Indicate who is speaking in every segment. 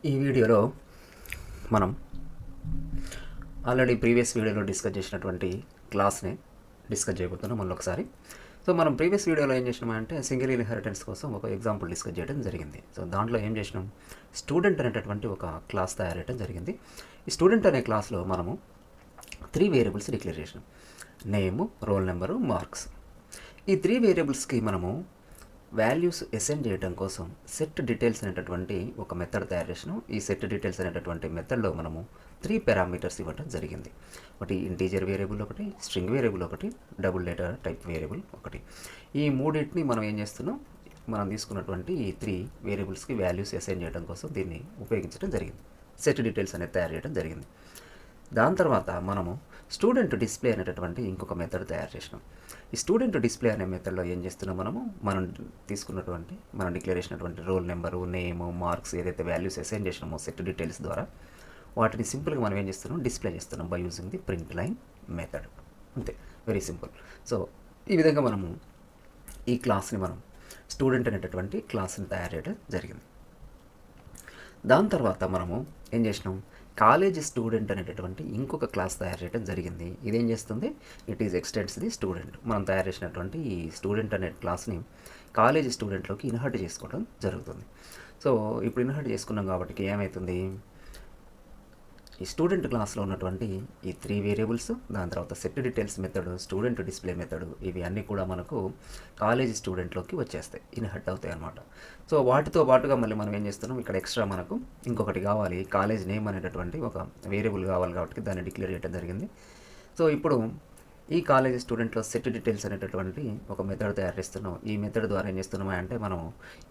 Speaker 1: ఈ వీడియోలో మనం ఆల్రెడీ ప్రీవియస్ వీడియోలో డిస్కస్ చేసినటువంటి క్లాస్ని డిస్కస్ చేయబోతున్నాం మళ్ళీ ఒకసారి. సో మనం ప్రీవియస్ వీడియోలో ఏం చేసినామంటే సింగిల్ ఇన్హెరిటెన్స్ కోసం ఒక ఎగ్జాంపుల్ డిస్కస్ చేయడం జరిగింది. సో దాంట్లో ఏం చేసినాం, స్టూడెంట్ అనేటటువంటి ఒక క్లాస్ తయారు చేయడం జరిగింది. ఈ స్టూడెంట్ అనే క్లాస్లో మనము 3 వేరియబుల్స్ డిక్లేర్ చేసినాం: నేము, రోల్ నెంబరు, మార్క్స్. ఈ 3 వేరియబుల్స్కి మనము వాల్యూస్ అసైన్ చేయడం కోసం సెట్ డీటెయిల్స్ అనేటటువంటి ఒక మెథడ్ తయారు చేసినాం. ఈ సెట్ డీటెయిల్స్ అనేటటువంటి మెథడ్లో మనము 3 పారామీటర్స్ ఇవ్వడం జరిగింది. ఒకటి ఇంటీజర్ వేరియబుల్, ఒకటి స్ట్రింగ్ వేరియబుల్, ఒకటి డబుల్ డేటా టైప్ వేరియబుల్ ఒకటి. ఈ మూడింటిని మనం ఏం చేస్తున్నాం, మనం తీసుకున్నటువంటి ఈ 3 వేరియబుల్స్కి వాల్యూస్ అసైన్ చేయడం కోసం దీన్ని ఉపయోగించడం జరిగింది. సెట్ డీటెయిల్స్ అనేది తయారు చేయడం జరిగింది. దాని తర్వాత మనము స్టూడెంట్ డిస్ప్లే అనేటటువంటి ఇంకొక మెథడ్ తయారు చేసినాం. ఈ స్టూడెంట్ డిస్ప్లే అనే మెథడ్లో ఏం చేస్తున్నాం, మనం తీసుకున్నటువంటి మనం డిక్లేర్ చేసినటువంటి రోల్ నెంబరు, నేము, మార్క్స్ ఏదైతే వాల్యూస్ అసైన్ చేసినామో సెట్ డీటెయిల్స్ ద్వారా వాటిని సింపుల్గా మనం ఏం చేస్తున్నాం, డిస్ప్లే చేస్తున్నాం by using the print line method. అంతే, వెరీ సింపుల్. సో ఈ విధంగా మనము ఈ క్లాస్ని మనం స్టూడెంట్ అనేటటువంటి క్లాస్ని తయారు చేయడం జరిగింది. దాని తర్వాత మనము ఏం చేసినాం, కాలేజ్ స్టూడెంట్ అనేటటువంటి ఇంకొక క్లాస్ తయారు చేయడం జరిగింది. ఇదేం చేస్తుంది, it is extends the student. మనం తయారు చేసినటువంటి ఈ స్టూడెంట్ అనే క్లాస్ని కాలేజ్ స్టూడెంట్లోకి ఇన్హర్ట్ చేసుకోవడం జరుగుతుంది. సో ఇప్పుడు ఇన్హర్ట్ చేసుకున్నాం కాబట్టి ఏమవుతుంది, ఈ స్టూడెంట్ క్లాస్లో ఉన్నటువంటి ఈ 3 వేరియబుల్స్, దాని తర్వాత set details method, student display method, ఇవి అన్నీ కూడా మనకు కాలేజ్ స్టూడెంట్లోకి వచ్చేస్తాయి, ఇన్హర్ట్ అవుతాయి అన్నమాట. సో వాటితో పాటుగా మళ్ళీ మనం ఏం చేస్తున్నాం, ఇక్కడ ఎక్స్ట్రా మనకు ఇంకొకటి కావాలి, కాలేజ్ నేమ్ అనేటటువంటి ఒక వేరియబుల్ కావాలి కాబట్టి దాన్ని డిక్లేర్ చేయడం జరిగింది. సో ఇప్పుడు ఈ కాలేజ్ స్టూడెంట్లో సెట్ డీటెయిల్స్ అనేటటువంటి ఒక మెథడ్ తయారు చేస్తున్నాం. ఈ మెథడ్ ద్వారా ఏం చేస్తున్నామా అంటే మనం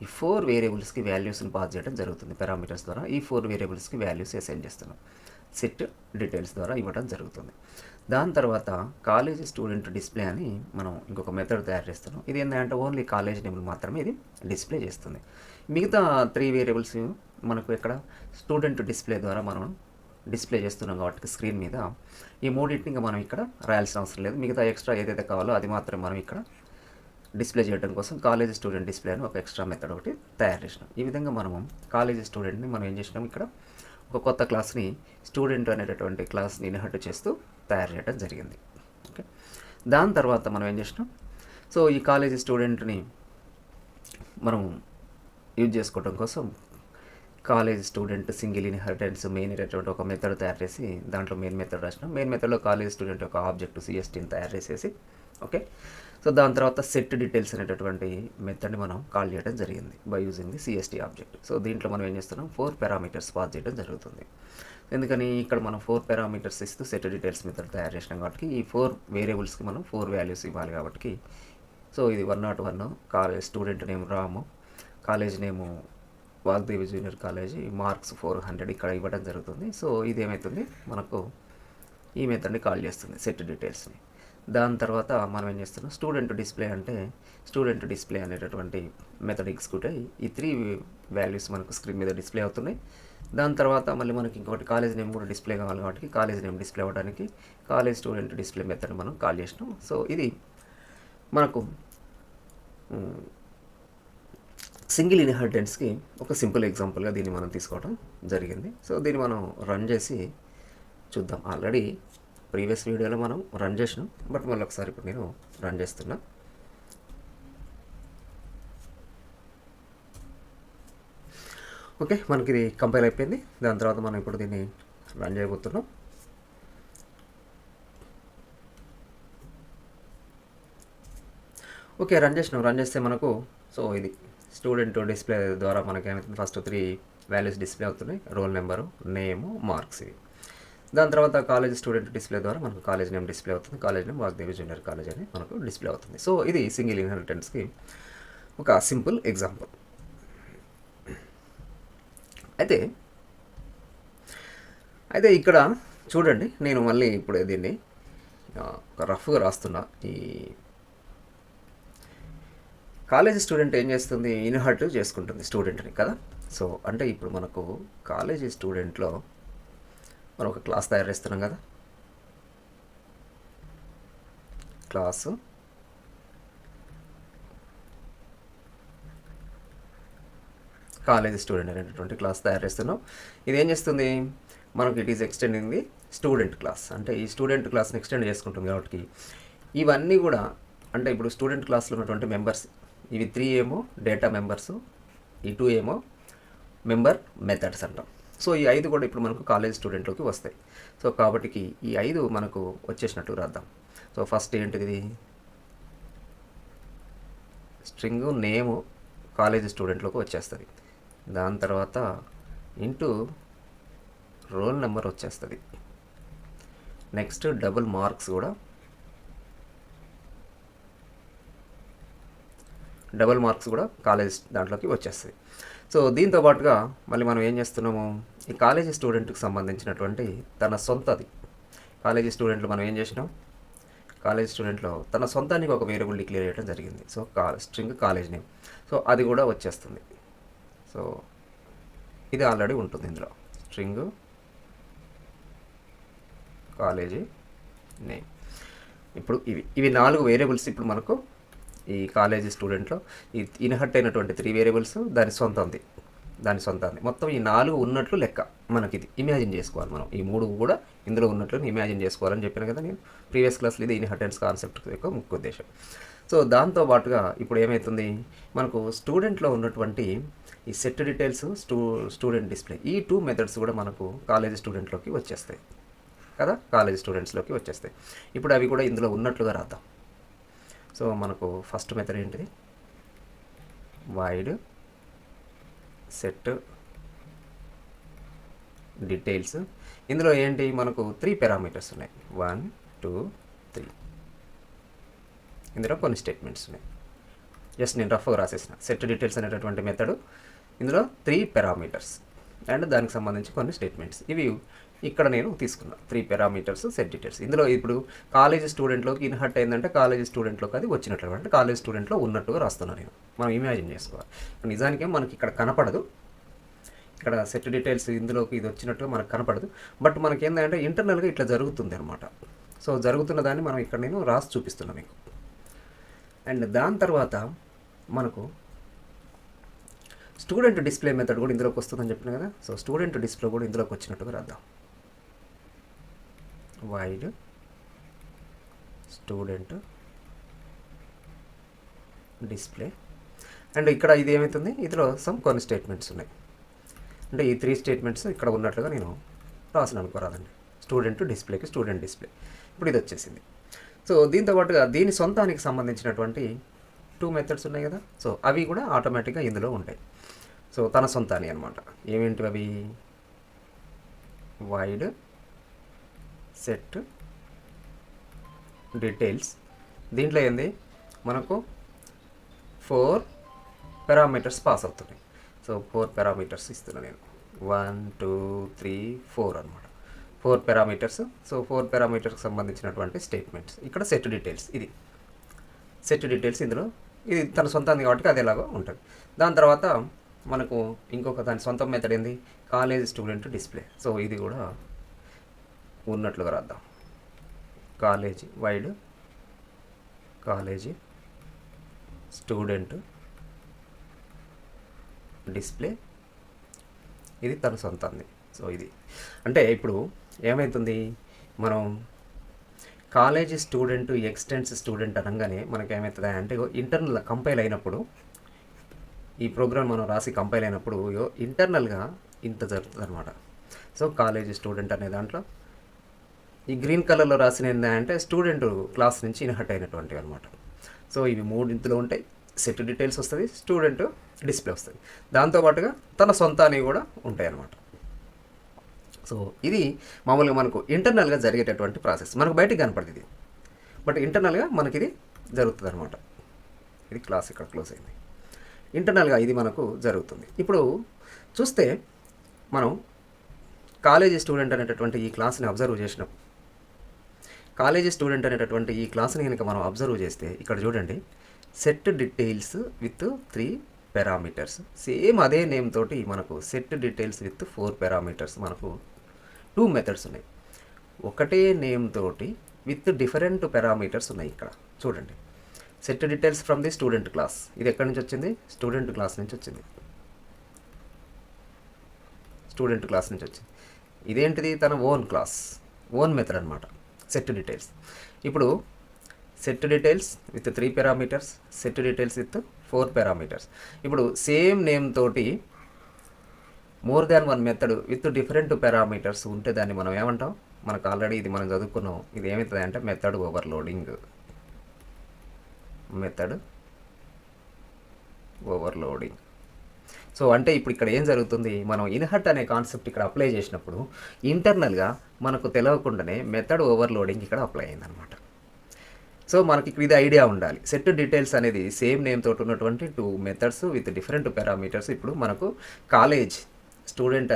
Speaker 1: ఈ 4 వేరియబుల్స్కి వాల్యూస్ని పాస్ చేయడం జరుగుతుంది. పారామీటర్స్ ద్వారా ఈ 4 వేరియబుల్స్కి వాల్యూస్ అసైన్ చేస్తున్నాం, సెట్ డీటెయిల్స్ ద్వారా ఇవ్వడం జరుగుతుంది. దాని తర్వాత కాలేజ్ స్టూడెంట్ డిస్ప్లే అని మనం ఇంకొక మెథడ్ తయారు చేస్తున్నాం. ఇది ఏంటంటే ఓన్లీ కాలేజ్ నేమ్ మాత్రమే ఇది డిస్ప్లే చేస్తుంది. మిగతా 3 వేరియబుల్స్ మనకు ఇక్కడ స్టూడెంట్ డిస్ప్లే ద్వారా మనం డిస్ప్లే చేస్తున్నాం కాబట్టి స్క్రీన్ మీద ఈ మూడింటిని ఇంకా మనం ఇక్కడ రాయాల్సిన అవసరం లేదు. మిగతా ఎక్స్ట్రా ఏదైతే కావాలో అది మాత్రం మనం ఇక్కడ డిస్ప్లే చేయడం కోసం కాలేజ్ స్టూడెంట్ డిస్ప్లే అని ఒక ఎక్స్ట్రా మెథడ్ ఒకటి తయారు చేసినాం. ఈ విధంగా మనము కాలేజ్ స్టూడెంట్ని మనం ఏం చేసినాం, ఇక్కడ ఒక కొత్త క్లాస్ని స్టూడెంట్ అనేటటువంటి క్లాస్ని ఇన్హర్ట్ చేస్తూ తయారు చేయడం జరిగింది. ఓకే, దాని తర్వాత మనం ఏం చేసినాం, సో ఈ కాలేజ్ స్టూడెంట్ని మనం యూజ్ చేసుకోవడం కోసం college student single inheritance main అనేటువంటి ఒక మెథడ్ తయారు చేసి దాంట్లో మెయిన్ మెథడ్ రాసినాం. మెయిన్ మెథడ్లో కాలేజ్ స్టూడెంట్ ఒక ఆబ్జెక్ట్ సిఎస్టీని తయారు చేసేసి, ఓకే. సో దాని తర్వాత సెట్ డీటెయిల్స్ అనేటటువంటి మెథడ్ని మనం కాల్ చేయడం జరిగింది by using the CST object. So దీంట్లో మనం ఏం చేస్తున్నాం, 4 పారామీటర్స్ పాస్ చేయడం జరుగుతుంది. ఎందుకని ఇక్కడ మనం 4 పారామీటర్స్ ఇస్తూ సెట్ డీటెయిల్స్ మెథడ్ తయారు చేసినాం కాబట్టి ఈ 4 వేరియబుల్స్కి మనం 4 వాల్యూస్ ఇవ్వాలి కాబట్టి, సో ఇది 101 college student name Ramu, college name Vagdevi junior college, marks 400 ఇక్కడ ఇవ్వడం జరుగుతుంది. సో ఇది ఏమవుతుంది, మనకు ఈ మెథడ్ని కాల్ చేస్తుంది సెట్ డీటెయిల్స్ని. దాని తర్వాత మనం ఏం చేస్తున్నాం, స్టూడెంట్ డిస్ప్లే అంటే స్టూడెంట్ డిస్ప్లే అనేటటువంటి మెథడ్ ఎగ్జిక్యూట్ అయ్యి ఈ 3 వాల్యూస్ మనకు స్క్రీన్ మీద డిస్ప్లే అవుతున్నాయి. దాని తర్వాత మళ్ళీ మనకి ఇంకొకటి కాలేజ్ నేమ్ కూడా డిస్ప్లే కావాలి కాబట్టి కాలేజ్ నేమ్ డిస్ప్లే అవ్వడానికి కాలేజ్ స్టూడెంట్ డిస్ప్లే మెథడ్ మనం కాల్ చేసినాం. సో ఇది మనకు సింగిల్ ఇన్హెరిటెన్స్కి ఒక సింపుల్ ఎగ్జాంపుల్గా దీన్ని మనం తీసుకోవడం జరిగింది. సో దీన్ని మనం రన్ చేసి చూద్దాం. ఆల్రెడీ ప్రీవియస్ వీడియోలో మనం రన్ చేసినాం, బట్ మళ్ళీ ఒకసారి ఇప్పుడు నేను రన్ చేస్తున్నా. ఓకే, మనకి ఇది కంపైల్ అయిపోయింది. దాని తర్వాత మనం ఇప్పుడు దీన్ని రన్ చేయబోతున్నాం. ఓకే, రన్ చేస్తే మనకు సో ఇది స్టూడెంట్ డిస్ప్లే ద్వారా మనకి ఏమవుతుంది, ఫస్ట్ 3 వాల్యూస్ డిస్ప్లే అవుతున్నాయి, రోల్ నెంబరు, నేము, మార్క్స్. ఇవి దాని తర్వాత కాలేజ్ స్టూడెంట్ డిస్ప్లే ద్వారా మనకు కాలేజ్ నేమ్ డిస్ప్లే అవుతుంది, college name Vagdevi junior college అని మనకు డిస్ప్లే అవుతుంది. సో ఇది సింగిల్ ఇన్హెరిటెన్స్కి ఒక సింపుల్ ఎగ్జాంపుల్. అయితే ఇక్కడ చూడండి, నేను మళ్ళీ ఇప్పుడు దీన్ని ఒక రఫ్గా రాస్తున్నా. ఈ కాలేజ్ స్టూడెంట్ ఏం చేస్తుంది, ఇన్హర్ట్ చేసుకుంటుంది స్టూడెంట్ని కదా. సో అంటే ఇప్పుడు మనకు కాలేజీ స్టూడెంట్లో మనం ఒక క్లాస్ తయారు చేస్తున్నాం కదా, క్లాసు కాలేజ్ స్టూడెంట్ అనేటటువంటి క్లాస్ తయారు చేస్తున్నాం. ఇది ఏం చేస్తుంది, మనకు it is extending the student class. అంటే ఈ స్టూడెంట్ క్లాస్ని ఎక్స్టెండ్ చేసుకుంటుంది కాబట్టి ఇవన్నీ కూడా అంటే ఇప్పుడు స్టూడెంట్ క్లాస్లో ఉన్నటువంటి మెంబర్స్ ఇవి 3 ఏమో డేటా మెంబర్స్, ఈ 2 ఏమో మెంబర్ మెథడ్స్ అంటాం. సో ఈ 5 కూడా ఇప్పుడు మనకు కాలేజ్ స్టూడెంట్లోకి వస్తాయి. సో కాబట్టి ఈ 5 మనకు వచ్చేసినట్టు రాద్దాం. సో ఫస్ట్ ఏంటిది, స్ట్రింగ్ నేము కాలేజ్ స్టూడెంట్లోకి వచ్చేస్తుంది. దాని తర్వాత ఇంటూ రోల్ నెంబర్ వచ్చేస్తుంది. నెక్స్ట్ డబుల్ మార్క్స్ కూడా కాలేజ్ దాంట్లోకి వచ్చేస్తుంది. సో దీంతో పాటుగా మళ్ళీ మనం ఏం చేస్తున్నాము, ఈ కాలేజీ స్టూడెంట్కి సంబంధించినటువంటి తన సొంతది కాలేజీ స్టూడెంట్లు మనం ఏం చేసినాం, కాలేజ్ స్టూడెంట్లో తన సొంతానికి ఒక వేరియబుల్ డిక్లేర్ చేయడం జరిగింది. So string college name, so అది కూడా వచ్చేస్తుంది. సో ఇది ఆల్రెడీ ఉంటుంది ఇందులో, స్ట్రింగ్ కాలేజీ నేమ్. ఇప్పుడు ఇవి 4 వేరియబుల్స్ ఇప్పుడు మనకు ఈ కాలేజీ స్టూడెంట్లో ఈ ఇన్హర్ట్ అయినటువంటి 3 వేరియబుల్స్ దాని సొంతంది మొత్తం ఈ 4 ఉన్నట్లు లెక్క. మనకి ఇది ఇమాజిన్ చేసుకోవాలి, మనం ఈ 3 కూడా ఇందులో ఉన్నట్లు ఇమాజిన్ చేసుకోవాలని చెప్పాను కదా నేను ప్రీవియస్ క్లాస్లో. ఇది ఇన్హెరిటెన్స్ కాన్సెప్ట్ యొక్క ముఖ్య ఉద్దేశం. సో దాంతోపాటుగా ఇప్పుడు ఏమవుతుంది, మనకు స్టూడెంట్లో ఉన్నటువంటి ఈ సెట్ డీటెయిల్స్, స్టూడెంట్ డిస్ప్లే, ఈ 2 మెథడ్స్ కూడా మనకు కాలేజీ స్టూడెంట్లోకి వచ్చేస్తాయి కదా, కాలేజీ స్టూడెంట్స్లోకి వచ్చేస్తాయి. ఇప్పుడు అవి కూడా ఇందులో ఉన్నట్లుగా రాద్దాం. సో మనకు ఫస్ట్ మెథడ్ ఏంటిది, వైడ్ సెట్ డీటెయిల్స్. ఇందులో ఏంటి, మనకు 3 పారామీటర్స్ ఉన్నాయి, 1 2 3. ఇందులో కొన్ని స్టేట్మెంట్స్ ఉన్నాయి, జస్ట్ నేను రఫ్గా రాసేసిన. సెట్ డీటెయిల్స్ అనేటటువంటి మెథడ్, ఇందులో 3 పారామీటర్స్ అండ్ దానికి సంబంధించి కొన్ని స్టేట్మెంట్స్. ఇవి ఇక్కడ నేను తీసుకున్నా 3 పారామీటర్స్ సెట్ డీటెయిల్స్. ఇందులో ఇప్పుడు కాలేజీ స్టూడెంట్లోకి ఇన్హర్ట్ అయిందంటే కాలేజీ స్టూడెంట్లోకి అది వచ్చినట్లు, అంటే కాలేజ్ స్టూడెంట్లో ఉన్నట్టుగా రాస్తున్నాను నేను. మనం ఇమాజిన్ చేసుకోవాలి. నిజానికే మనకి ఇక్కడ కనపడదు, ఇక్కడ సెట్ డీటెయిల్స్ ఇందులోకి ఇది వచ్చినట్టుగా మనకు కనపడదు. బట్ మనకి ఏంటంటే ఇంటర్నల్గా ఇట్లా జరుగుతుంది అనమాట. సో జరుగుతున్న దాన్ని మనం ఇక్కడ నేను రాసి చూపిస్తున్నాను మీకు. అండ్ దాని తర్వాత మనకు స్టూడెంట్ డిస్ప్లే మెథడ్ కూడా ఇందులోకి వస్తుందని చెప్పిన కదా. సో స్టూడెంట్ డిస్ప్లే కూడా ఇందులోకి వచ్చినట్టుగా రాద్దాం, వైడ్ స్టూడెంట్ డిస్ప్లే. అండ్ ఇక్కడ ఇది ఏమవుతుంది, ఇందులో కొన్ని స్టేట్మెంట్స్ ఉన్నాయి. అంటే ఈ 3 స్టేట్మెంట్స్ ఇక్కడ ఉన్నట్లుగా నేను రాసిన అనుకోరాదండి. స్టూడెంట్ డిస్ప్లేకి స్టూడెంట్ డిస్ప్లే ఇప్పుడు ఇది వచ్చేసింది. సో దీంతో పాటుగా దీని సొంతానికి సంబంధించినటువంటి 2 మెథడ్స్ ఉన్నాయి కదా. సో అవి కూడా ఆటోమేటిక్గా ఇందులో ఉంటాయి. సో తన సొంతాన్ని అనమాట. ఏమేంటి అవి, వైడ్ సెట్ డీటెయిల్స్. దీంట్లో ఏంది, మనకు 4 పారామీటర్స్ పాస్ అవుతున్నాయి. సో 4 పారామీటర్స్ ఇస్తున్నాను నేను, 1 2 3 4 అనమాట. 4 పారామీటర్స్. సో 4 పారామీటర్స్కి సంబంధించినటువంటి స్టేట్మెంట్స్. ఇక్కడ సెట్ డీటెయిల్స్, ఇది సెట్ డీటెయిల్స్. ఇందులో ఇది తన సొంతాన్ని కాబట్టి అది ఎలాగో ఉంటుంది. దాని తర్వాత మనకు ఇంకొక దాని సొంత మెథడ్ ఏంది, కాలేజ్ స్టూడెంట్ డిస్ప్లే. సో ఇది కూడా ఉన్నట్లుగా రాద్దాం, college wide college student display. ఇది తన సొంతంది. సో ఇది అంటే ఇప్పుడు ఏమవుతుంది, మనం కాలేజీ స్టూడెంట్ ఎక్స్టెన్స్ స్టూడెంట్ అనగానే మనకి ఏమవుతుంది అంటే ఇంటర్నల్ కంపైల్ అయినప్పుడు, ఈ ప్రోగ్రామ్ మనం రాసి కంపైల్ అయినప్పుడు ఇంటర్నల్గా ఇంత జరుగుతుంది అనమాట. సో కాలేజీ స్టూడెంట్ అనే దాంట్లో ఈ గ్రీన్ కలర్లో రాసిన ఏంటంటే స్టూడెంట్ క్లాస్ నుంచి ఇన్హర్ట్ అయినటువంటివి అనమాట. సో ఇవి 3 ఇందులో ఉంటాయి. సెట్ డీటెయిల్స్ వస్తుంది, స్టూడెంట్ డిస్ప్లే వస్తుంది, దాంతోపాటుగా తన సొంతాన్ని కూడా ఉంటాయి అన్నమాట. సో ఇది మామూలుగా మనకు ఇంటర్నల్గా జరిగేటటువంటి ప్రాసెస్. మనకు బయటికి కనపడదు ఇది, బట్ ఇంటర్నల్గా మనకి ఇది జరుగుతుంది అనమాట. ఇది క్లాస్ ఇక్కడ క్లోజ్ అయింది. ఇంటర్నల్గా ఇది మనకు జరుగుతుంది. ఇప్పుడు చూస్తే మనం కాలేజీ స్టూడెంట్ అనేటటువంటి ఈ క్లాస్ని అబ్జర్వ్ చేసినాం. కాలేజీ స్టూడెంట్ అనేటటువంటి ఈ క్లాస్ని కనుక మనం అబ్జర్వ్ చేస్తే ఇక్కడ చూడండి, set details with 3 parameters. Same అదే నేమ్ తోటి మనకు సెట్ డీటెయిల్స్ విత్ 4 పారామీటర్స్. మనకు 2 మెథడ్స్ ఉన్నాయి. ఒకటే నేమ్ తోటి విత్ డిఫరెంట్ పారామీటర్స్ ఉన్నాయి. ఇక్కడ చూడండి, set details from the student class. ఇది ఎక్కడి నుంచి వచ్చింది, స్టూడెంట్ క్లాస్ నుంచి వచ్చింది. స్టూడెంట్ క్లాస్ నుంచి వచ్చింది. ఇదేంటిది తన ఓన్ మెథడ్ అనమాట. Set details. ఇప్పుడు set details with 3 parameters, set details with 4 parameters. ఇప్పుడు సేమ్ నేమ్ తోటి more than 1 method with different parameters ఉంటే దాన్ని మనం ఏమంటాం? మనకు ఆల్రెడీ ఇది మనం చదువుకున్నాం. ఇది ఏమవుతుంది అంటే మెథడ్ ఓవర్లోడింగ్. సో అంటే ఇప్పుడు ఇక్కడ ఏం జరుగుతుంది, మనం ఇన్హర్ట్ అనే కాన్సెప్ట్ ఇక్కడ అప్లై చేసినప్పుడు ఇంటర్నల్గా మనకు తెలియకుండానే మెథడ్ ఓవర్లోడింగ్ ఇక్కడ అప్లై అయిందనమాట. సో మనకి ఇక్కడ ఇది ఐడియా ఉండాలి. సెట్ డీటెయిల్స్ అనేది సేమ్ నేమ్ తోటి ఉన్నటువంటి 2 మెథడ్స్ విత్ డిఫరెంట్ పారామీటర్స్ ఇప్పుడు మనకు కాలేజ్ స్టూడెంట్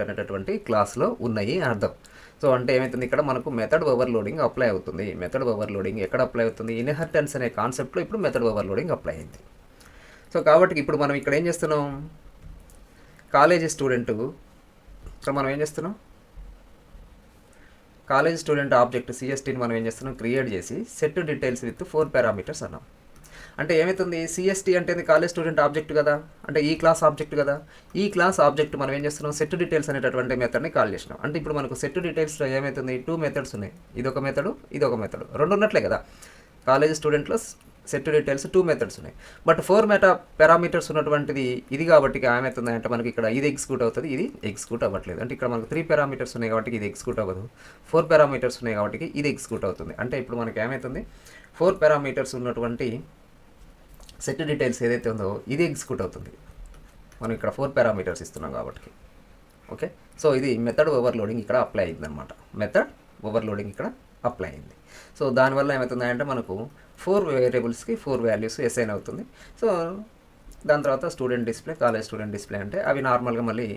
Speaker 1: అనేటటువంటి క్లాస్లో ఉన్నాయి అని అర్థం. సో అంటే ఏమవుతుంది, ఇక్కడ మనకు మెథడ్ ఓవర్లోడింగ్ అప్లై అవుతుంది. మెథడ్ ఓవర్లోడింగ్ ఎక్కడ అప్లై అవుతుంది? ఇన్హెరిటెన్స్ అనే కాన్సెప్ట్లో ఇప్పుడు మెథడ్ ఓవర్లోడింగ్ అప్లై అయింది. సో కాబట్టి ఇప్పుడు మనం ఇక్కడ ఏం చేస్తున్నాం, కాలేజ్ స్టూడెంట్ ఆబ్జెక్ట్ సిఎస్టీని మనం ఏం చేస్తున్నాం, క్రియేట్ చేసి సెట్ డీటెయిల్స్ విత్ 4 పారామీటర్స్ అన్నాం. అంటే ఏమవుతుంది, సిఎస్టీ అంటే కాలేజ్ స్టూడెంట్ ఆబ్జెక్ట్ కదా, అంటే ఈ క్లాస్ ఆబ్జెక్ట్ కదా. ఈ క్లాస్ ఆబ్జెక్ట్ మనం ఏం చేస్తున్నాం, సెట్ డీటెయిల్స్ అనేటటువంటి మెథడ్ని కాల్ చేసినాం. అంటే ఇప్పుడు మనకు సెట్ డీటెయిల్స్లో ఏమవుతుంది, 2 మెథడ్స్ ఉన్నాయి. ఇదొక మెథడ్, ఇదొక మెథడ్, 2 ఉన్నట్లే కదా. కాలేజ్ స్టూడెంట్లో సెట్ డీటెయిల్స్ 2 మెథడ్స్ ఉన్నాయి. బట్ 4 పారామీటర్స్ ఉన్నటువంటిది ఇది కాబట్టి ఏమవుతుంది అంటే మనకి ఇక్కడ ఇది ఎగ్జిక్యూట్ అవుతుంది, ఇది ఎగ్జిక్యూట్ అవ్వట్లేదు. అంటే ఇక్కడ మనకు 3 పారామీటర్స్ ఉన్నాయి కాబట్టి ఇది ఎగ్జిక్యూట్ అవ్వదు. 4 పారామీటర్స్ ఉన్నాయి కాబట్టి ఇది ఎగ్జిక్యూట్ అవుతుంది. అంటే ఇప్పుడు మనకి ఏమవుతుంది, 4 పారామీటర్స్ ఉన్నటువంటి సెట్ డీటెయిల్స్ ఏదైతే ఉందో ఇది ఎగ్జిక్యూట్ అవుతుంది. మనం ఇక్కడ 4 పారామీటర్స్ ఇస్తున్నాం కాబట్టి. ఓకే, సో ఇది మెథడ్ ఓవర్లోడింగ్ ఇక్కడ అప్లై అయిందనమాట. మెథడ్ ఓవర్లోడింగ్ ఇక్కడ అప్లై అయింది. సో దానివల్ల ఏమవుతుందంటే మనకు 4 వేరియబుల్స్కి 4 వాల్యూస్ అసైన్ అవుతుంది. సో దాని తర్వాత కాలేజ్ స్టూడెంట్ డిస్ప్లే అంటే అవి నార్మల్గా మళ్ళీ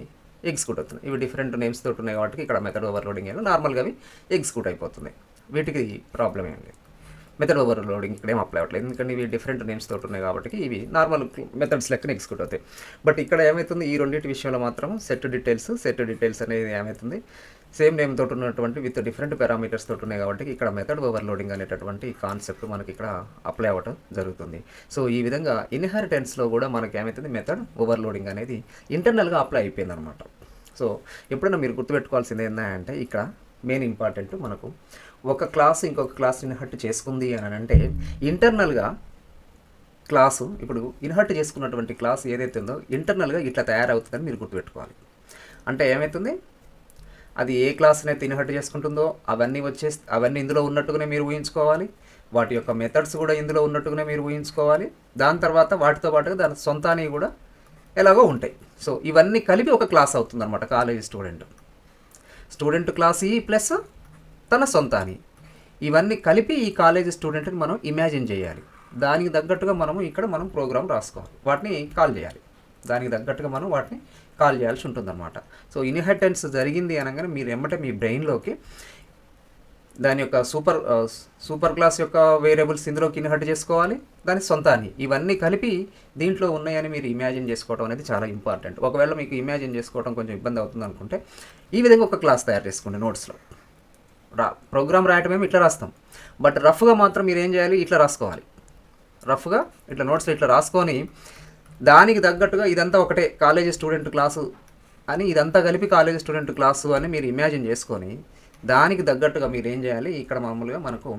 Speaker 1: ఎగ్జిక్యూట్ అవుతుంది. ఇవి డిఫరెంట్ నేమ్స్ తోటి ఉన్నాయి కాబట్టి ఇక్కడ మెథడ్ ఓవర్లోడింగ్ అయినా నార్మల్గా అవి ఎగ్జిక్యూట్ అయిపోతుంది. వీటికి ప్రాబ్లం ఏం లేదు. మెథడ్ ఓవర్లోడింగ్ ఇక్కడ ఏం అప్లై అవ్వట్లేదు, ఎందుకంటే ఇవి డిఫరెంట్ నేమ్స్ తోటి ఉన్నాయి కాబట్టి ఇవి నార్మల్ మెథడ్స్ లెక్కన ఎగ్జిక్యూట్ అవుతాయి. బట్ ఇక్కడ ఏమవుతుంది, ఈ రెండింటి విషయంలో మాత్రం సెట్ డీటెయిల్స్ అనేది ఏమవుతుంది, సేమ్ నేమ్ తోటి ఉన్నటువంటి విత్ డిఫరెంట్ పారామీటర్స్ తోటి ఉన్నాయి కాబట్టి ఇక్కడ మెథడ్ ఓవర్లోడింగ్ అనేటటువంటి కాన్సెప్ట్ మనకి ఇక్కడ అప్లై అవ్వడం జరుగుతుంది. సో ఈ విధంగా ఇన్హెరిటెన్స్లో కూడా మనకి ఏమవుతుంది, మెథడ్ ఓవర్లోడింగ్ అనేది ఇంటర్నల్గా అప్లై అయిపోయింది అనమాట. సో ఎప్పుడైనా మీరు గుర్తుపెట్టుకోవాల్సింది ఏంటంటే ఇక్కడ మెయిన్ ఇంపార్టెంట్, మనకు ఒక క్లాస్ ఇంకొక క్లాస్ ఇన్హర్ట్ చేసుకుంది అని అంటే ఇంటర్నల్గా క్లాసు ఇప్పుడు ఇన్హర్ట్ చేసుకున్నటువంటి క్లాస్ ఏదైతే ఉందో ఇంటర్నల్గా ఇట్లా తయారవుతుందని మీరు గుర్తుపెట్టుకోవాలి. అంటే ఏమవుతుంది, అది ఏ క్లాస్నైతే ఇన్హర్ట్ చేసుకుంటుందో అవన్నీ ఇందులో ఉన్నట్టుగానే మీరు ఊహించుకోవాలి. వాటి యొక్క మెథడ్స్ కూడా ఇందులో ఉన్నట్టుగానే మీరు ఊహించుకోవాలి. దాని తర్వాత వాటితో పాటుగా దాని సొంతాన్ని కూడా ఎలాగో ఉంటాయి. సో ఇవన్నీ కలిపి ఒక క్లాస్ అవుతుంది అనమాట. కాలేజ్ స్టూడెంట్ క్లాస్ ఈ ప్లస్ తన సొంతాన్ని, ఇవన్నీ కలిపి ఈ కాలేజ్ స్టూడెంట్ని మనం ఇమాజిన్ చేయాలి. దానికి తగ్గట్టుగా మనం ప్రోగ్రామ్ రాసుకోవాలి, వాటిని కాల్ చేయాలి. దానికి తగ్గట్టుగా మనం వాటిని కాల్ చేయాల్సి ఉంటుందన్నమాట. సో ఇన్హెరిటెన్స్ జరిగింది అనగానే మీరు ఎమ్మటే మీ బ్రెయిన్లోకి దాని యొక్క సూపర్ క్లాస్ యొక్క వేరియబుల్స్ ఇందులోకి ఇన్హర్ట్ చేసుకోవాలి, దాని సొంతాన్ని ఇవన్నీ కలిపి దీంట్లో ఉన్నాయని మీరు ఇమాజిన్ చేసుకోవడం అనేది చాలా ఇంపార్టెంట్. ఒకవేళ మీకు ఇమాజిన్ చేసుకోవడం కొంచెం ఇబ్బంది అవుతుంది అనుకుంటే ఈ విధంగా ఒక క్లాస్ తయారు చేసుకోండి. నోట్స్లో ప్రోగ్రామ్ రాయటమేమో ఇట్లా రాస్తాం, బట్ రఫ్గా మాత్రం మీరు ఏం చేయాలి, ఇట్లా రాసుకోవాలి. రఫ్గా ఇట్లా నోట్స్లో ఇట్లా రాసుకొని దానికి తగ్గట్టుగా ఇదంతా ఒకటే కాలేజ్ స్టూడెంట్ క్లాసు అని, ఇదంతా కలిపి కాలేజ్ స్టూడెంట్ క్లాసు అని మీరు ఇమాజిన్ చేసుకొని దానికి తగ్గట్టుగా మీరు ఏం చేయాలి, ఇక్కడ మామూలుగా మనకు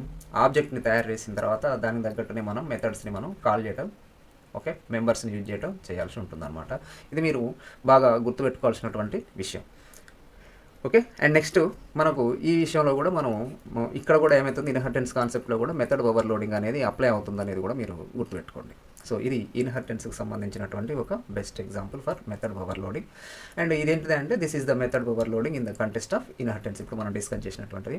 Speaker 1: ఆబ్జెక్ట్ని తయారు చేసిన తర్వాత దానికి తగ్గట్టునే మనం మెథడ్స్ని మనం కాల్ చేయటం, ఓకే, మెంబర్స్ని యూజ్ చేయాల్సి ఉంటుందన్నమాట. ఇది మీరు బాగా గుర్తుపెట్టుకోవాల్సినటువంటి విషయం. ఓకే, అండ్ నెక్స్ట్ మనకు ఈ విషయంలో కూడా మనం ఇక్కడ కూడా ఏమవుతుంది, ఇన్హెరిటెన్స్ కాన్సెప్ట్లో కూడా మెథడ్ ఓవర్లోడింగ్ అనేది అప్లై అవుతుంది అనేది కూడా మీరు గుర్తుపెట్టుకోండి. సో ఇది ఇన్హెరిటెన్స్కి సంబంధించినటువంటి ఒక best example for method overloading. And ఇదేంటిది అంటే this is the method overloading in the contest of inheritance, ఇప్పుడు మనం డిస్కస్ చేసినటువంటిది.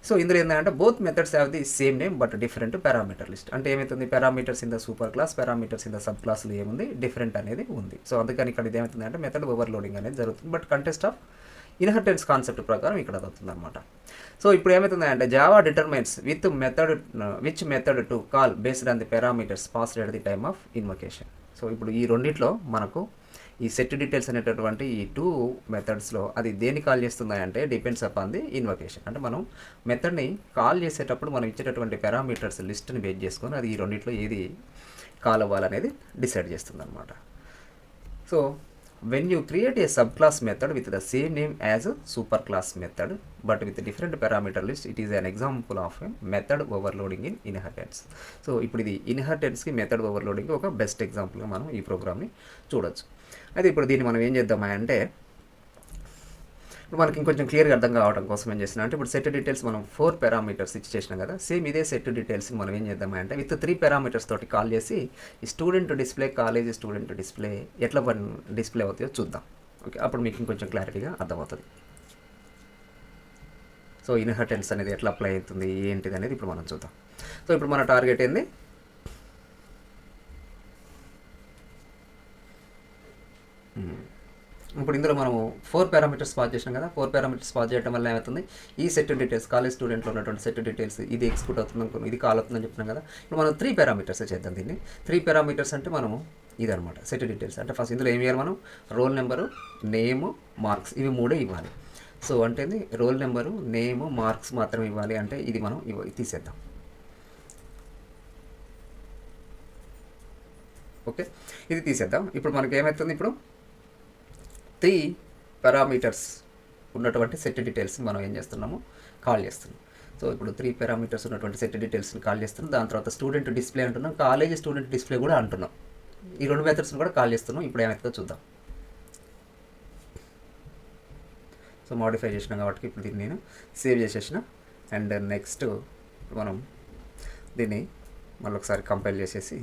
Speaker 1: సో ఇందులో ఏంటంటే both methods have the same name but different parameter list. అంటే ఏమవుతుంది, parameters in the super class, parameters in the sub క్లాస్లో ఏముంది, different అనేది ఉంది. సో అందుకని ఇక్కడ ఇది ఏమవుతుంది అంటే మెథడ్ ఓవర్లోడింగ్ అనేది జరుగుతుంది, but contest of inheritance concept ప్రకారం ఇక్కడ అవుతుంది అనమాట. సో ఇప్పుడు ఏమవుతుంది అంటే Java determines which method to call based on the parameters passed at the time of invocation. So ఇప్పుడు ఈ రెండిట్లో మనకు ఈ సెట్ డీటెయిల్స్ అనేటటువంటి ఈ 2 మెథడ్స్లో అది దేన్ని కాల్ చేస్తుంది అంటే డిపెండ్స్ అపాన్ ది ఇన్వకేషన్. అంటే మనం మెథడ్ని కాల్ చేసేటప్పుడు మనం ఇచ్చేటటువంటి పారామీటర్స్ లిస్ట్ని బేస్ చేసుకొని అది ఈ రెండిట్లో ఏది కాల్ అవ్వాలనేది డిసైడ్ చేస్తుంది అనమాట. So when you create a subclass method with the same name as a superclass method but with a different parameter list, it is an example of a method overloading in inheritance. So ఇప్పుడు ఇది ఇన్హెరిటెన్స్కి method overloading ఒక best ఎగ్జాంపుల్గా మనం ఈ ప్రోగ్రామ్ని చూడొచ్చు. అయితే ఇప్పుడు దీన్ని మనం ఏం చేద్దామా అంటే, ఇప్పుడు మనకి ఇంకొంచెం క్లియర్గా అర్థం కావడం కోసం ఏం చేసినా అంటే, ఇప్పుడు సెట్ డీటెయిల్స్ మనం 4 పారామీటర్స్ ఇచ్చి చేసినాం కదా, సేమ్ ఇదే సెట్ డీటెయిల్స్ని మనం ఏం చేద్దామా అంటే విత్ 3 పారామీటర్స్ తోటి కాల్ చేసి ఈ student display, college student display ఎట్లా డిస్ప్లే అవుతాయో చూద్దాం. ఓకే, అప్పుడు మీకు ఇంకొంచెం క్లారిటీగా అర్థమవుతుంది. సో ఇన్హెరిటెన్స్ అనేది ఎట్లా అప్లై అవుతుంది ఏంటిది అనేది ఇప్పుడు మనం చూద్దాం. సో ఇప్పుడు మన టార్గెట్ ఏంది, ఇప్పుడు ఇందులో మనము 4 పారామీటర్స్ పాస్ చేసినాం కదా. 4 పారామీటర్స్ పాస్ చేయడం వల్ల ఏమవుతుంది, ఈ సెట్ డీటెయిల్స్ కాలేజ్ స్టూడెంట్లో ఉన్నటువంటి సెట్ డీటెయిల్స్ ఇది ఎగ్జిక్యూట్ అవుతుంది అనుకో, ఇది కాల్ అవుతుందని చెప్తున్నాం కదా. ఇప్పుడు మనం 3 పారామీటర్స్ చేద్దాం దీన్ని. 3 పారామీటర్స్ అంటే మనము ఇదనమాట సెట్ డీటెయిల్స్ అంటే ఫస్ట్ ఇందులో ఏమి ఇవ్వాలి మనం, రోల్ నెంబరు, నేము, మార్క్స్, ఇవి 3 ఇవ్వాలి. సో అంటే రోల్ నెంబరు, నేము, మార్క్స్ మాత్రం ఇవ్వాలి అంటే ఇది మనం తీసేద్దాం. ఓకే, ఇది తీసేద్దాం. ఇప్పుడు మనకి ఏమవుతుంది, ఇప్పుడు 3 పారామీటర్స్ ఉన్నటువంటి సెట్ డీటెయిల్స్ని మనం ఏం చేస్తున్నాము, కాల్ చేస్తున్నాం. సో ఇప్పుడు 3 పారామీటర్స్ ఉన్నటువంటి సెట్ డీటెయిల్స్ని కాల్ చేస్తున్నాం. దాని తర్వాత స్టూడెంట్ డిస్ప్లే అంటున్నాం, కాలేజ్ స్టూడెంట్ డిస్ప్లే కూడా అంటున్నాం. ఈ 2 మెథడ్స్ని కూడా కాల్ చేస్తున్నాం. ఇప్పుడు ఏమవుతుందో చూద్దాం. సో మాడిఫై చేసినాం కాబట్టి ఇప్పుడు దీన్ని నేను సేవ్ చేసేసిన. అండ్ నెక్స్ట్ మనం దీన్ని మళ్ళీ ఒకసారి కంపైల్ చేసేసి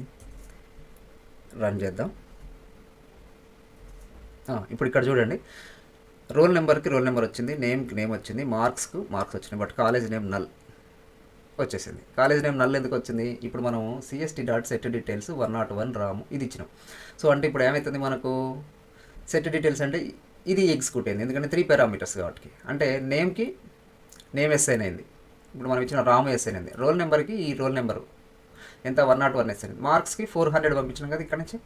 Speaker 1: రన్ చేద్దాం. ఇప్పుడు ఇక్కడ చూడండి, రోల్ నెంబర్కి రోల్ నెంబర్ వచ్చింది, నేమ్కి నేమ్ వచ్చింది, మార్క్స్కు మార్క్స్ వచ్చినాయి, బట్ కాలేజ్ నేమ్ నల్ వచ్చేసింది. కాలేజ్ నేమ్ నల్ ఎందుకు వచ్చింది, ఇప్పుడు మనం cst.set details 101 రాము ఇది ఇచ్చినాం. సో అంటే ఇప్పుడు ఏమవుతుంది మనకు, సెట్ డీటెయిల్స్ అంటే ఇది ఎగ్జిక్యూట్ అయింది, ఎందుకంటే 3 పారామీటర్స్ కాబట్టి. అంటే నేమ్కి నేమ్ ఎస్ఐన్ అయింది, ఇప్పుడు మనం ఇచ్చిన రాము ఎస్ఐన్ అయింది. రోల్ నెంబర్కి ఈ రోల్ నెంబరు ఎంత 101 ఎస్ఐన్ అయింది. మార్క్స్కి 400 పంపించినాం కదా, ఇక్కడ నుంచి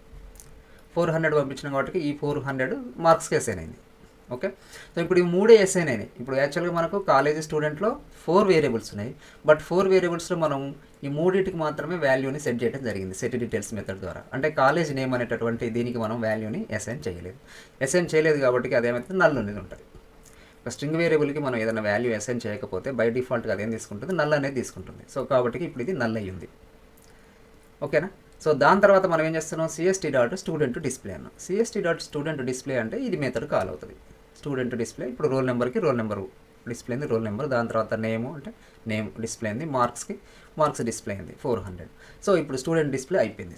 Speaker 1: 400 పంపించినాం కాబట్టి ఈ 400 మార్క్స్కి ఎస్ఐన్ అయింది. ఓకే, సో ఇప్పుడు ఈ 3 ఎస్ఐన్ అయినాయి. ఇప్పుడు యాక్చువల్గా మనకు కాలేజ్ స్టూడెంట్లో 4 వేరియబుల్స్ ఉన్నాయి, బట్ 4 వేరియబుల్స్లో మనం ఈ 3టికి మాత్రమే వాల్యూని సెట్ చేయడం జరిగింది సెట్ డీటెయిల్స్ మెథడ్ ద్వారా. అంటే కాలేజ్ నేమ్ అనేటటువంటి దీనికి మనం వాల్యూని అసైన్ చేయలేదు కాబట్టి అదేమైతే నల్ అనేది ఉంటుంది. ఒక స్ట్రింగ్ వేరియబుల్కి మనం ఏదైనా వాల్యూ అసైన్ చేయకపోతే బై డిఫాల్ట్గా అదేం తీసుకుంటుంది, నల్ అనేది తీసుకుంటుంది. సో కాబట్టి ఇప్పుడు ఇది నల్ అయ్యింది. ఓకేనా, సో దాని తర్వాత మనం ఏం చేస్తున్నాం, cst.student display అన్నాం. cst.student display అంటే ఇది మెథడ్ కాల్ అవుతుంది. స్టూడెంట్ డిస్ప్లే, ఇప్పుడు రోల్ నెంబర్కి రోల్ నెంబర్ డిస్ప్లే అయింది, రోల్ నెంబర్, దాని తర్వాత నేము అంటే నేమ్ డిస్ప్లే అయింది, మార్క్స్కి మార్క్స్ డిస్ప్లే అయింది 400. సో ఇప్పుడు స్టూడెంట్ డిస్ప్లే అయిపోయింది.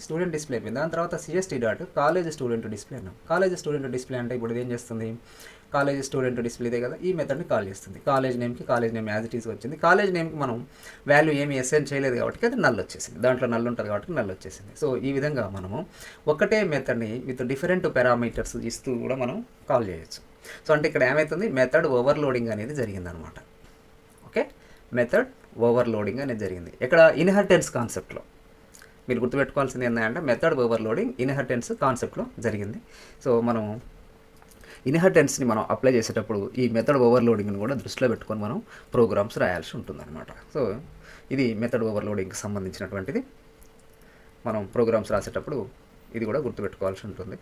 Speaker 1: దాని తర్వాత cst.college student display అన్నాం. కాలేజ్ స్టూడెంట్ డిస్ప్లే అంటే ఇప్పుడు ఇది ఏం చేస్తుంది, కాలేజ్ స్టూడెంట్ డిస్ప్లే ఇదే కదా, ఈ మెథడ్ని కాల్ చేస్తుంది. కాలేజ్ నేమ్కి college name as it is వచ్చింది. కాలేజ్ నేమ్కి మనం వాల్యూ ఏమి అసైన్ చేయలేదు కాబట్టి అది నల్ వచ్చేసింది, దాంట్లో నల్ ఉంటుంది కాబట్టి నల్ వచ్చేసింది. సో ఈ విధంగా మనము ఒకటే మెథడ్ని విత్ డిఫరెంట్ పారామీటర్స్ ఇస్తూ కూడా మనం కాల్ చేయొచ్చు. సో అంటే ఇక్కడ ఏమవుతుంది, మెథడ్ ఓవర్లోడింగ్ అనేది జరిగిందనమాట. ఓకే, మెథడ్ ఓవర్లోడింగ్ అనేది జరిగింది ఇక్కడ ఇన్హెరిటెన్స్ కాన్సెప్ట్లో. మీరు గుర్తుపెట్టుకోవాల్సింది ఏంటంటే మెథడ్ ఓవర్లోడింగ్ ఇన్హెరిటెన్స్ కాన్సెప్ట్లో జరిగింది. సో మనం ఇన్హెరిటెన్స్ని మనం అప్లై చేసేటప్పుడు ఈ మెథడ్ ఓవర్లోడింగ్ని కూడా దృష్టిలో పెట్టుకొని మనం ప్రోగ్రామ్స్ రాయాల్సి ఉంటుందన్నమాట. సో ఇది మెథడ్ ఓవర్లోడింగ్కి సంబంధించినటువంటిది. మనం ప్రోగ్రామ్స్ రాసేటప్పుడు ఇది కూడా గుర్తుపెట్టుకోవాల్సి ఉంటుంది.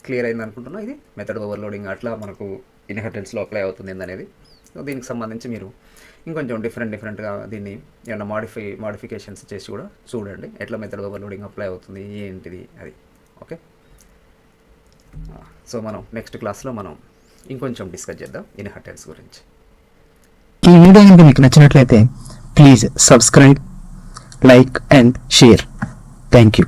Speaker 1: క్లియర్ అయింది అనుకుంటున్నా. ఇది మెథడ్ ఓవర్లోడింగ్ అట్లా మనకు ఇన్హెరిటెన్స్లో అప్లై అవుతుంది అనేది. సో దీనికి సంబంధించి మీరు ఇంకొంచెం డిఫరెంట్గా దీన్ని ఏమైనా మాడిఫికేషన్స్ చేసి కూడా చూడండి, ఎట్లా మెథడ్ ఓవర్లోడింగ్ అప్లై అవుతుంది ఏంటిది అది. ఓకే, సో మనం నెక్స్ట్ క్లాస్లో మనం ఇంకొంచెం డిస్కస్ చేద్దాం ఇన్హెరిటెన్స్ గురించి.
Speaker 2: ఈ వీడియో కనుక మీకు నచ్చినట్లయితే please subscribe, like and share. Thank you.